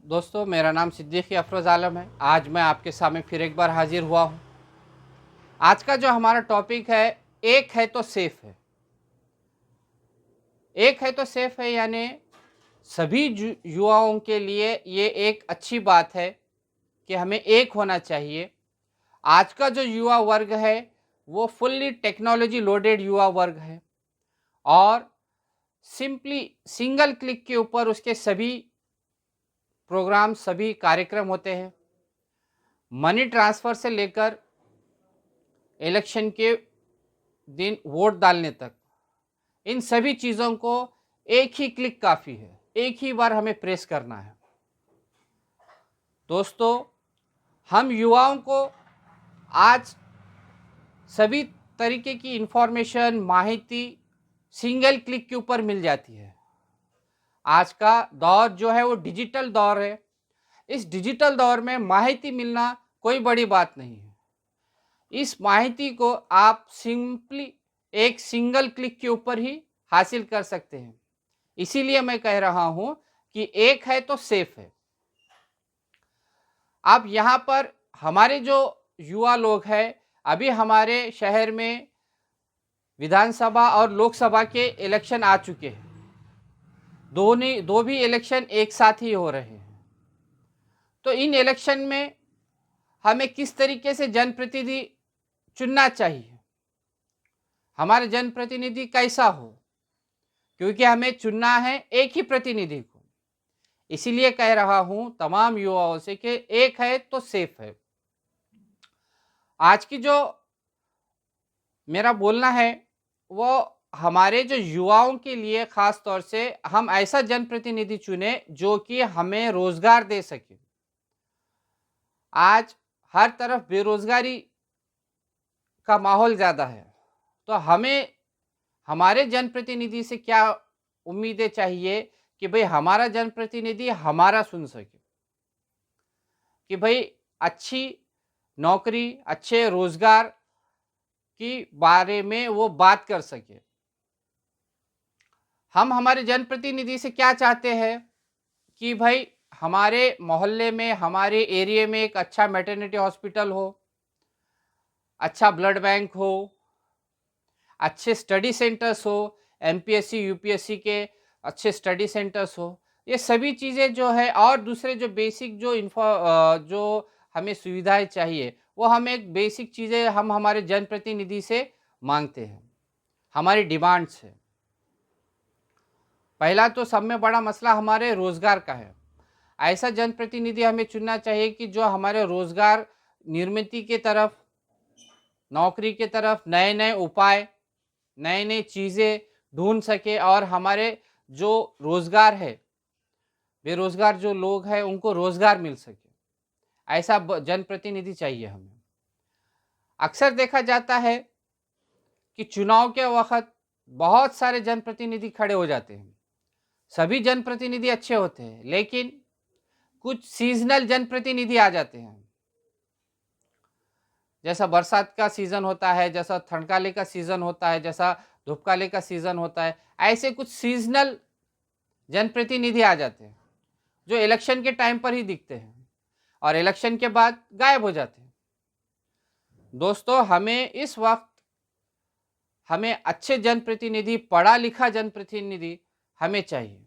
दोस्तों, मेरा नाम सिद्दीकी अफरोज़ आलम है। आज मैं आपके सामने फिर एक बार हाजिर हुआ हूँ। आज का जो हमारा टॉपिक है, एक है तो सेफ़ है। एक है तो सेफ़ है यानी सभी युवाओं के लिए ये एक अच्छी बात है कि हमें एक होना चाहिए। आज का जो युवा वर्ग है, वो फुल्ली टेक्नोलॉजी लोडेड युवा वर्ग है और सिंपली सिंगल क्लिक के ऊपर उसके सभी प्रोग्राम, सभी कार्यक्रम होते हैं। मनी ट्रांसफ़र से लेकर इलेक्शन के दिन वोट डालने तक, इन सभी चीज़ों को एक ही क्लिक काफ़ी है, एक ही बार हमें प्रेस करना है। दोस्तों, हम युवाओं को आज सभी तरीके की इन्फॉर्मेशन, माहिती सिंगल क्लिक के ऊपर मिल जाती है। आज का दौर जो है वो डिजिटल दौर है। इस डिजिटल दौर में माहिती मिलना कोई बड़ी बात नहीं है। इस माहिती को आप सिंपली एक सिंगल क्लिक के ऊपर ही हासिल कर सकते हैं। इसीलिए मैं कह रहा हूं कि एक है तो सेफ है। अब यहाँ पर हमारे जो युवा लोग हैं, अभी हमारे शहर में विधानसभा और लोकसभा के इलेक्शन आ चुके हैं। दो भी इलेक्शन एक साथ ही हो रहे हैं। तो इन इलेक्शन में हमें किस तरीके से जनप्रतिनिधि चुनना चाहिए, हमारा जनप्रतिनिधि कैसा हो, क्योंकि हमें चुनना है एक ही प्रतिनिधि को। इसीलिए कह रहा हूं तमाम युवाओं से कि एक है तो सेफ है। आज की जो मेरा बोलना है वो हमारे जो युवाओं के लिए खास तौर से हम ऐसा जनप्रतिनिधि चुने जो कि हमें रोजगार दे सके। आज हर तरफ बेरोजगारी का माहौल ज़्यादा है, तो हमें हमारे जनप्रतिनिधि से क्या उम्मीदें चाहिए कि भाई हमारा जनप्रतिनिधि हमारा सुन सके, कि भाई अच्छी नौकरी, अच्छे रोजगार की बारे में वो बात कर सके। हम हमारे जनप्रतिनिधि से क्या चाहते हैं कि भाई हमारे मोहल्ले में, हमारे एरिया में एक अच्छा मैटरनिटी हॉस्पिटल हो, अच्छा ब्लड बैंक हो, अच्छे स्टडी सेंटर्स हो, एमपीएससी यूपीएससी के अच्छे स्टडी सेंटर्स हो। ये सभी चीज़ें जो है और दूसरे जो बेसिक जो हमें सुविधाएं चाहिए, वो हम एक बेसिक चीज़ें हम हमारे जनप्रतिनिधि से मांगते हैं, हमारी डिमांड्स है। पहला तो सब में बड़ा मसला हमारे रोज़गार का है। ऐसा जनप्रतिनिधि हमें चुनना चाहिए कि जो हमारे रोज़गार निर्मिति के तरफ, नौकरी के तरफ नए नए उपाय, नए नए चीज़ें ढूंढ सके और हमारे जो रोज़गार है, बेरोज़गार जो लोग हैं उनको रोज़गार मिल सके। ऐसा जनप्रतिनिधि चाहिए हमें। अक्सर देखा जाता है कि चुनाव के वक्त बहुत सारे जनप्रतिनिधि खड़े हो जाते हैं। सभी जनप्रतिनिधि अच्छे होते हैं, लेकिन कुछ सीजनल जनप्रतिनिधि आ जाते हैं। जैसा बरसात का सीज़न होता है, जैसा ठंडकाले का सीज़न होता है, जैसा धूपकाले का सीज़न होता है, ऐसे कुछ सीजनल जनप्रतिनिधि आ जाते हैं जो इलेक्शन के टाइम पर ही दिखते हैं और इलेक्शन के बाद गायब हो जाते हैं। दोस्तों, हमें इस वक्त हमें अच्छे जनप्रतिनिधि, पढ़ा लिखा जनप्रतिनिधि हमें चाहिए,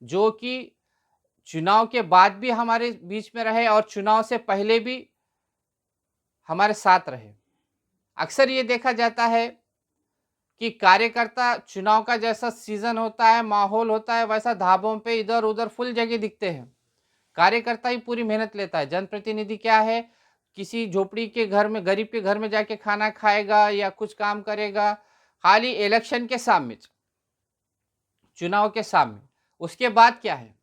जो कि चुनाव के बाद भी हमारे बीच में रहे और चुनाव से पहले भी हमारे साथ रहे। अक्सर ये देखा जाता है कि कार्यकर्ता चुनाव का जैसा सीजन होता है, माहौल होता है, वैसा ढाबों पे इधर उधर फुल जगह दिखते हैं। कार्यकर्ता ही पूरी मेहनत लेता है। जनप्रतिनिधि क्या है, किसी झोपड़ी के घर में, गरीब के घर में जाके खाना खाएगा या कुछ काम करेगा, खाली इलेक्शन के सामने, चुनाव के सामने। उसके बाद क्या है,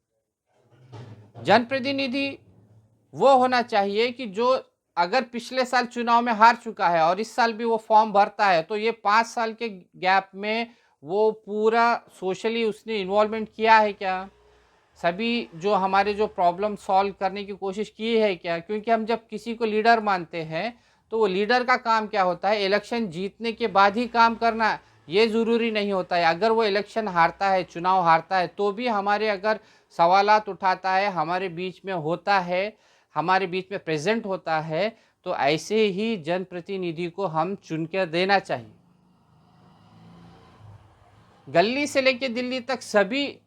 जनप्रतिनिधि वो होना चाहिए कि जो अगर पिछले साल चुनाव में हार चुका है और इस साल भी वो फॉर्म भरता है, तो ये 5 साल के गैप में वो पूरा सोशली उसने इन्वॉल्वमेंट किया है क्या, सभी जो हमारे जो प्रॉब्लम सॉल्व करने की कोशिश की है क्या। क्योंकि हम जब किसी को लीडर मानते हैं तो वो लीडर का काम क्या होता है, इलेक्शन जीतने के बाद ही काम करना, ये ज़रूरी नहीं होता है। अगर वो इलेक्शन हारता है, चुनाव हारता है, तो भी हमारे अगर सवालात उठाता है, हमारे बीच में होता है, हमारे बीच में प्रेजेंट होता है, तो ऐसे ही जनप्रतिनिधि को हम चुन कर देना चाहिए। गली से लेके दिल्ली तक सभी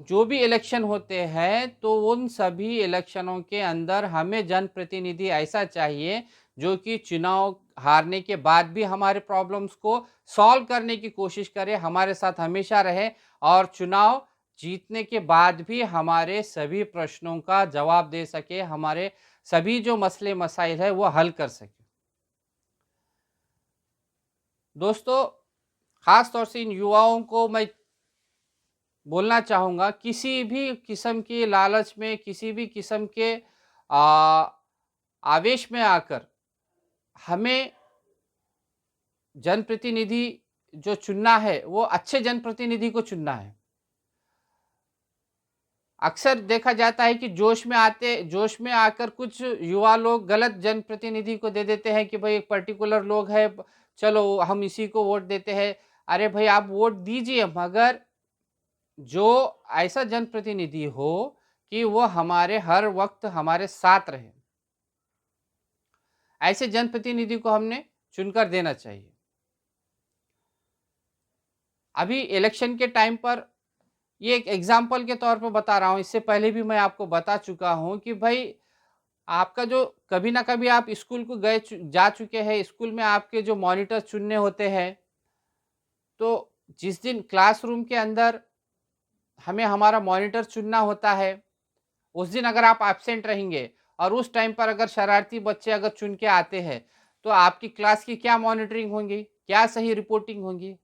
जो भी इलेक्शन होते हैं, तो उन सभी इलेक्शनों के अंदर हमें जनप्रतिनिधि ऐसा चाहिए जो कि चुनाव हारने के बाद भी हमारे प्रॉब्लम्स को सॉल्व करने की कोशिश करे, हमारे साथ हमेशा रहे, और चुनाव जीतने के बाद भी हमारे सभी प्रश्नों का जवाब दे सके, हमारे सभी जो मसले मसाइल है वो हल कर सके। दोस्तों, खास तौर से इन युवाओं को मैं बोलना चाहूँगा, किसी भी किस्म के लालच में, किसी भी किस्म के आवेश में आकर हमें जनप्रतिनिधि जो चुनना है, वो अच्छे जनप्रतिनिधि को चुनना है। अक्सर देखा जाता है कि जोश में आकर कुछ युवा लोग गलत जनप्रतिनिधि को दे देते हैं कि भाई एक पर्टिकुलर लोग है, चलो हम इसी को वोट देते हैं। अरे भाई, आप वोट दीजिए, मगर जो ऐसा जनप्रतिनिधि हो कि वो हमारे हर वक्त हमारे साथ रहे, ऐसे जनप्रतिनिधि को हमने चुनकर देना चाहिए। अभी इलेक्शन के टाइम पर, ये एक एग्जाम्पल के तौर पर बता रहा हूँ, इससे पहले भी मैं आपको बता चुका हूँ कि भाई आपका जो कभी ना कभी आप स्कूल को जा चुके हैं, स्कूल में आपके जो मॉनिटर चुनने होते हैं, तो जिस दिन क्लासरूम के अंदर हमें हमारा मॉनिटर चुनना होता है, उस दिन अगर आप एब्सेंट रहेंगे और उस टाइम पर अगर शरारती बच्चे अगर चुन के आते हैं, तो आपकी क्लास की क्या मॉनिटरिंग होंगी, क्या सही रिपोर्टिंग होंगी।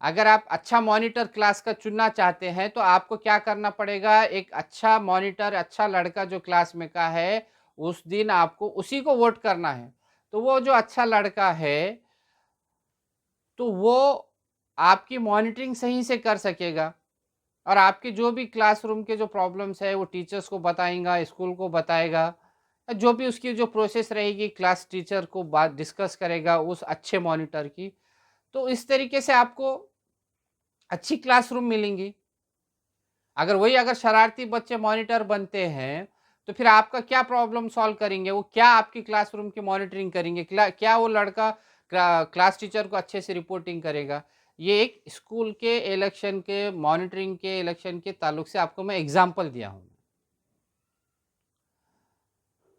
अगर आप अच्छा मॉनिटर क्लास का चुनना चाहते हैं, तो आपको क्या करना पड़ेगा, एक अच्छा मॉनिटर, अच्छा लड़का जो क्लास में का है, उस दिन आपको उसी को वोट करना है। तो वो जो अच्छा लड़का है, तो वो आपकी मॉनिटरिंग सही से कर सकेगा, और आपके जो भी क्लासरूम के जो प्रॉब्लम्स है वो टीचर्स को बताएगा, स्कूल को बताएगा, जो भी उसकी जो प्रोसेस रहेगी क्लास टीचर को बात डिस्कस करेगा उस अच्छे मॉनिटर की। तो इस तरीके से आपको अच्छी क्लासरूम मिलेंगी। अगर शरारती बच्चे मॉनिटर बनते हैं, तो फिर आपका क्या प्रॉब्लम सॉल्व करेंगे, वो क्या आपकी क्लासरूम की मॉनिटरिंग करेंगे, क्या वो लड़का क्लास टीचर को अच्छे से रिपोर्टिंग करेगा। ये एक स्कूल के इलेक्शन के मॉनिटरिंग के इलेक्शन के ताल्लुक से आपको मैं एग्जांपल दिया हूँ।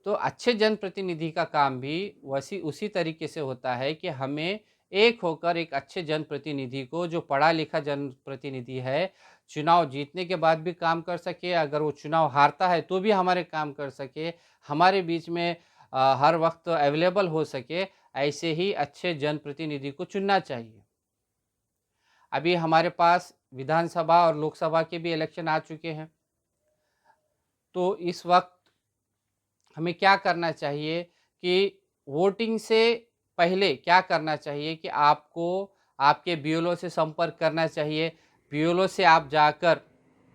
तो अच्छे जनप्रतिनिधि का काम भी वैसी उसी तरीके से होता है कि हमें एक होकर एक अच्छे जनप्रतिनिधि को, जो पढ़ा लिखा जनप्रतिनिधि है, चुनाव जीतने के बाद भी काम कर सके, अगर वो चुनाव हारता है तो भी हमारे काम कर सके, हमारे बीच में हर वक्त अवेलेबल हो सके, ऐसे ही अच्छे जनप्रतिनिधि को चुनना चाहिए। अभी हमारे पास विधानसभा और लोकसभा के भी इलेक्शन आ चुके हैं, तो इस वक्त हमें क्या करना चाहिए कि वोटिंग से पहले क्या करना चाहिए कि आपको आपके बीएलओ से संपर्क करना चाहिए। बीएलओ से आप जाकर,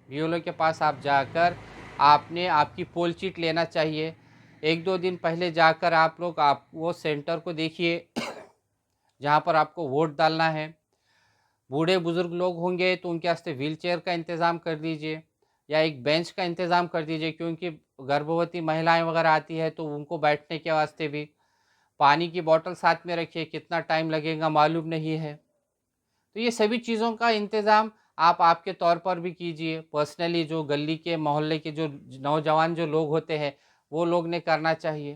बीएलओ के पास आप जाकर आपने आपकी पोल चीट लेना चाहिए। 1-2 दिन पहले जाकर आप वो सेंटर को देखिए जहाँ पर आपको वोट डालना है। बूढ़े बुजुर्ग लोग होंगे तो उनके वास्ते व्हील चेयर का इंतज़ाम कर दीजिए, या एक बेंच का इंतज़ाम कर दीजिए, क्योंकि गर्भवती महिलाएं वगैरह आती है तो उनको बैठने के वास्ते भी। पानी की बोतल साथ में रखिए, कितना टाइम लगेगा मालूम नहीं है। तो ये सभी चीज़ों का इंतज़ाम आप आपके तौर पर भी कीजिए। पर्सनली जो गली के मोहल्ले के जो नौजवान जो लोग होते हैं, वो लोग ने करना चाहिए,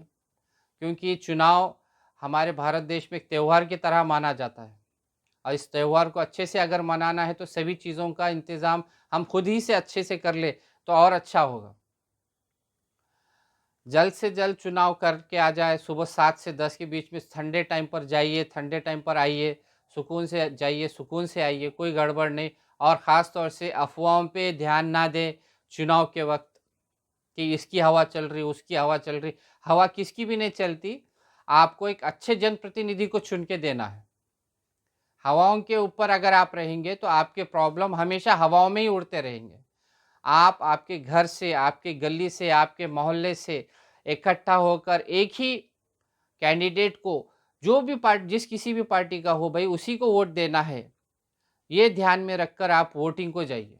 क्योंकि चुनाव हमारे भारत देश में एक त्यौहार की तरह माना जाता है, और इस त्यौहार को अच्छे से अगर मनाना है तो सभी चीज़ों का इंतज़ाम हम खुद ही से अच्छे से कर ले तो और अच्छा होगा। जल्द से जल्द चुनाव करके आ जाए, सुबह 7 से 10 के बीच में ठंडे टाइम पर जाइए, ठंडे टाइम पर आइए, सुकून से जाइए, सुकून से आइए, कोई गड़बड़ नहीं। और ख़ास तौर से अफ़वाहों पे ध्यान ना दें चुनाव के वक्त, कि इसकी हवा चल रही, उसकी हवा चल रही। हवा किसकी भी नहीं चलती, आपको एक अच्छे जनप्रतिनिधि को चुन के देना है। हवाओं के ऊपर अगर आप रहेंगे तो आपके प्रॉब्लम हमेशा हवाओं में ही उड़ते रहेंगे। आप आपके घर से, आपके गली से, आपके मोहल्ले से इकट्ठा होकर एक ही कैंडिडेट को, जो भी पार्टी, जिस किसी भी पार्टी का हो भाई, उसी को वोट देना है, ये ध्यान में रखकर आप वोटिंग को जाइए,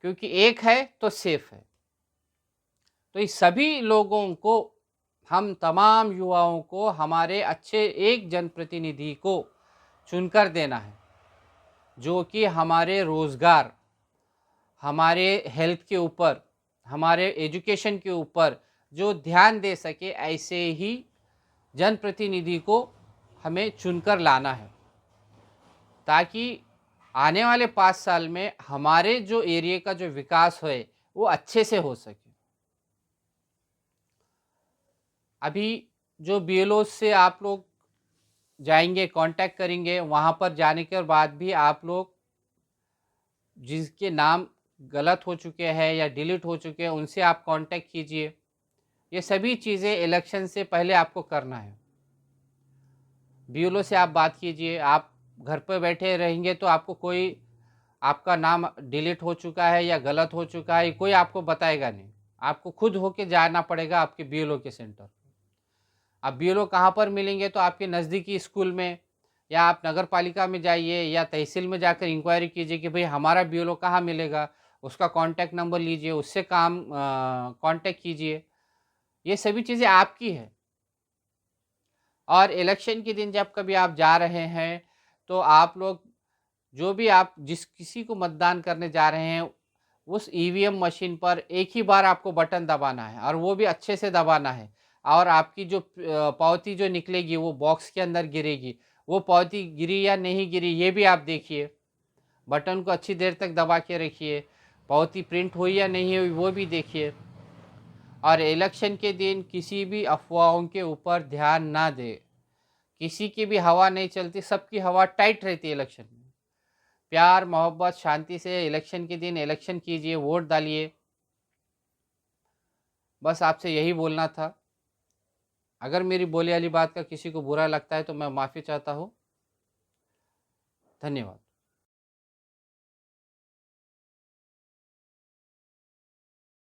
क्योंकि एक है तो सेफ है। तो इस सभी लोगों को, हम तमाम युवाओं को हमारे अच्छे एक जनप्रतिनिधि को चुनकर देना है, जो कि हमारे रोज़गार, हमारे हेल्थ के ऊपर, हमारे एजुकेशन के ऊपर जो ध्यान दे सके, ऐसे ही जनप्रतिनिधि को हमें चुनकर लाना है, ताकि आने वाले 5 साल में हमारे जो एरिया का जो विकास है वो अच्छे से हो सके। अभी जो बीएलओ से आप लोग जाएंगे, कांटेक्ट करेंगे, वहाँ पर जाने के बाद भी आप लोग जिसके नाम गलत हो चुके हैं या डिलीट हो चुके हैं, उनसे आप कांटेक्ट कीजिए। ये सभी चीज़ें इलेक्शन से पहले आपको करना है। बीएलओ से आप बात कीजिए। आप घर पर बैठे रहेंगे तो आपको कोई, आपका नाम डिलीट हो चुका है या गलत हो चुका है, कोई आपको बताएगा नहीं। आपको खुद होके जाना पड़ेगा आपके बीएलओ के सेंटर। अब बीएलओ कहाँ पर मिलेंगे? तो आपके नज़दीकी स्कूल में, या आप नगर पालिका में जाइए या तहसील में जाकर इंक्वायरी कीजिए कि भाई हमारा बीएलओ कहाँ मिलेगा, उसका कांटेक्ट नंबर लीजिए, उससे काम कांटेक्ट कीजिए। ये सभी चीज़ें आपकी है। और इलेक्शन के दिन जब कभी आप जा रहे हैं तो आप लोग, जो भी आप जिस किसी को मतदान करने जा रहे हैं, उस ईवीएम मशीन पर एक ही बार आपको बटन दबाना है, और वो भी अच्छे से दबाना है। और आपकी जो पावती जो निकलेगी वो बॉक्स के अंदर गिरेगी। वो पावती गिरी या नहीं गिरी ये भी आप देखिए। बटन को अच्छी देर तक दबा के रखिए। पावती प्रिंट हुई या नहीं हुई वो भी देखिए। और इलेक्शन के दिन किसी भी अफवाहों के ऊपर ध्यान ना दे। किसी की भी हवा नहीं चलती, सबकी हवा टाइट रहती है इलेक्शन में। प्यार मोहब्बत शांति से इलेक्शन के दिन इलेक्शन कीजिए, वोट डालिए। बस आपसे यही बोलना था। अगर मेरी बोली वाली बात का किसी को बुरा लगता है तो मैं माफ़ी चाहता हूँ। धन्यवाद।